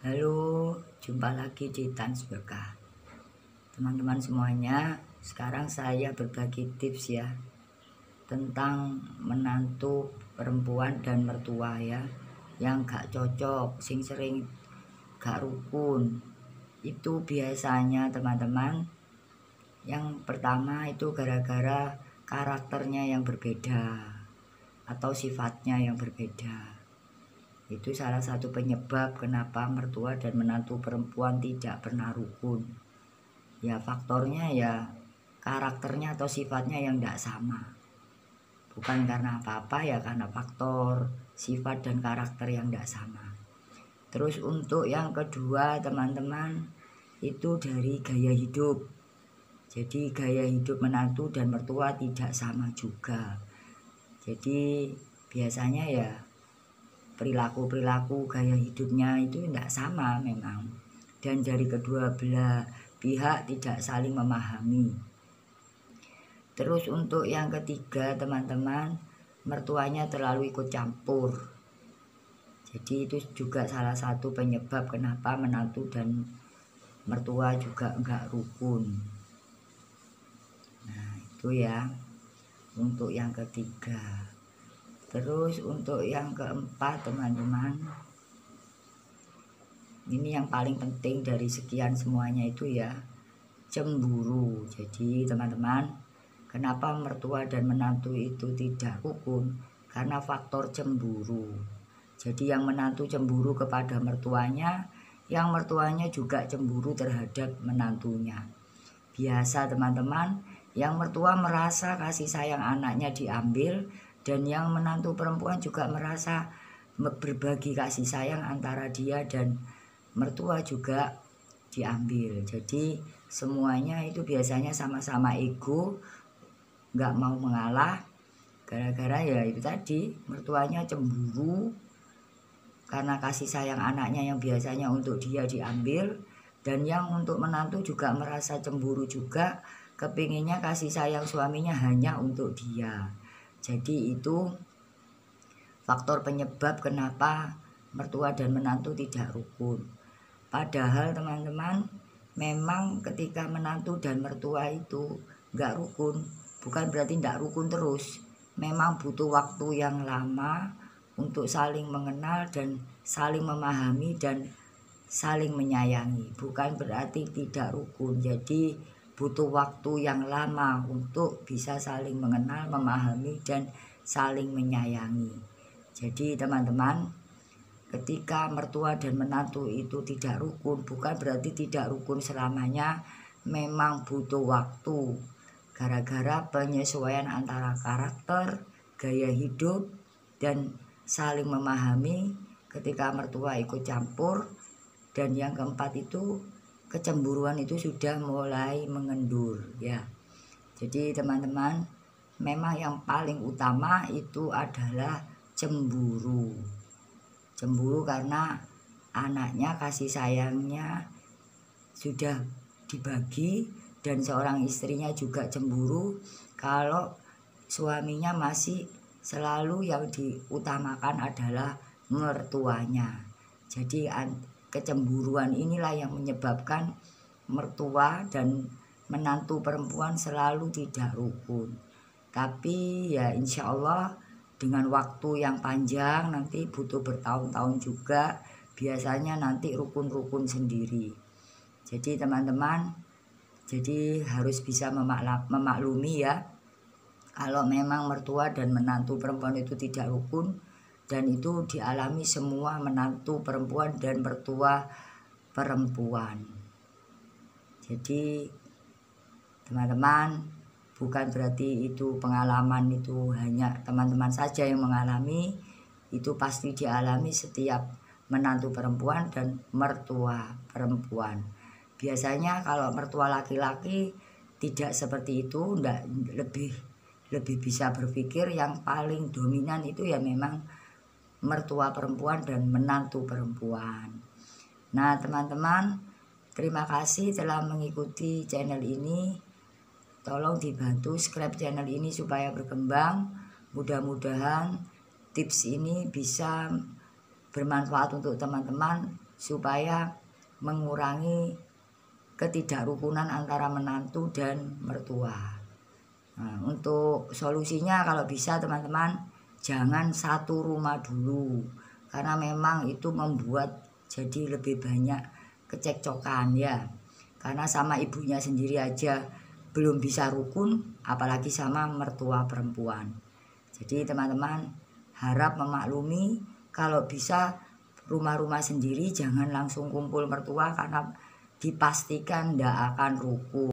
Halo, jumpa lagi di Tans Berkah. Teman-teman semuanya, sekarang saya berbagi tips ya tentang menantu perempuan dan mertua ya, yang gak cocok, sing sering gak rukun. Itu biasanya teman-teman, yang pertama itu gara-gara karakternya yang berbeda atau sifatnya yang berbeda. Itu salah satu penyebab kenapa mertua dan menantu perempuan tidak pernah rukun. Ya faktornya ya karakternya atau sifatnya yang tidak sama. Bukan karena apa-apa ya, karena faktor sifat dan karakter yang tidak sama. Terus untuk yang kedua teman-teman, itu dari gaya hidup. Jadi gaya hidup menantu dan mertua tidak sama juga. Jadi biasanya ya perilaku gaya hidupnya itu tidak sama memang, dan dari kedua belah pihak tidak saling memahami. Terus untuk yang ketiga teman-teman, mertuanya terlalu ikut campur. Jadi itu juga salah satu penyebab kenapa menantu dan mertua juga enggak rukun. Nah itu ya untuk yang ketiga. Terus untuk yang keempat teman-teman, ini yang paling penting dari sekian semuanya itu ya, cemburu. Jadi teman-teman, kenapa mertua dan menantu itu tidak rukun? Karena faktor cemburu. Jadi yang menantu cemburu kepada mertuanya, yang mertuanya juga cemburu terhadap menantunya. Biasa teman-teman, yang mertua merasa kasih sayang anaknya diambil, dan yang menantu perempuan juga merasa berbagi kasih sayang antara dia dan mertua juga diambil. Jadi semuanya itu biasanya sama-sama ego, nggak mau mengalah. Gara-gara ya itu tadi, mertuanya cemburu karena kasih sayang anaknya yang biasanya untuk dia diambil, dan yang untuk menantu juga merasa cemburu juga, kepinginnya kasih sayang suaminya hanya untuk dia. Jadi itu faktor penyebab kenapa mertua dan menantu tidak rukun. Padahal teman-teman, memang ketika menantu dan mertua itu nggak rukun, bukan berarti nggak rukun terus. Memang butuh waktu yang lama untuk saling mengenal dan saling memahami dan saling menyayangi. Bukan berarti tidak rukun. Jadi butuh waktu yang lama untuk bisa saling mengenal, memahami dan saling menyayangi. Jadi teman-teman, ketika mertua dan menantu itu tidak rukun, bukan berarti tidak rukun selamanya. Memang butuh waktu gara-gara penyesuaian antara karakter, gaya hidup, dan saling memahami. Ketika mertua ikut campur, dan yang keempat itu kecemburuan itu sudah mulai mengendur ya. Jadi teman-teman, memang yang paling utama itu adalah cemburu. Cemburu karena anaknya kasih sayangnya sudah dibagi, dan seorang istrinya juga cemburu kalau suaminya masih selalu yang diutamakan adalah mertuanya. Jadi kecemburuan inilah yang menyebabkan mertua dan menantu perempuan selalu tidak rukun. Tapi ya insya Allah dengan waktu yang panjang, nanti butuh bertahun-tahun juga, biasanya nanti rukun-rukun sendiri. Jadi teman-teman, jadi harus bisa memaklumi ya, kalau memang mertua dan menantu perempuan itu tidak rukun, dan itu dialami semua menantu perempuan dan mertua perempuan. Jadi teman-teman, bukan berarti itu pengalaman itu hanya teman-teman saja yang mengalami, itu pasti dialami setiap menantu perempuan dan mertua perempuan. Biasanya kalau mertua laki-laki tidak seperti itu, lebih bisa berpikir yang paling dominan itu ya memang mertua perempuan dan menantu perempuan. Nah teman-teman, terima kasih telah mengikuti channel ini. Tolong dibantu subscribe channel ini supaya berkembang. Mudah-mudahan tips ini bisa bermanfaat untuk teman-teman, supaya mengurangi ketidakrukunan antara menantu dan mertua. Nah, untuk solusinya kalau bisa teman-teman jangan satu rumah dulu, karena memang itu membuat jadi lebih banyak kecekcokan ya. Karena sama ibunya sendiri aja belum bisa rukun, apalagi sama mertua perempuan. Jadi teman-teman harap memaklumi, kalau bisa rumah-rumah sendiri jangan langsung kumpul mertua, karena dipastikan tidak akan rukun.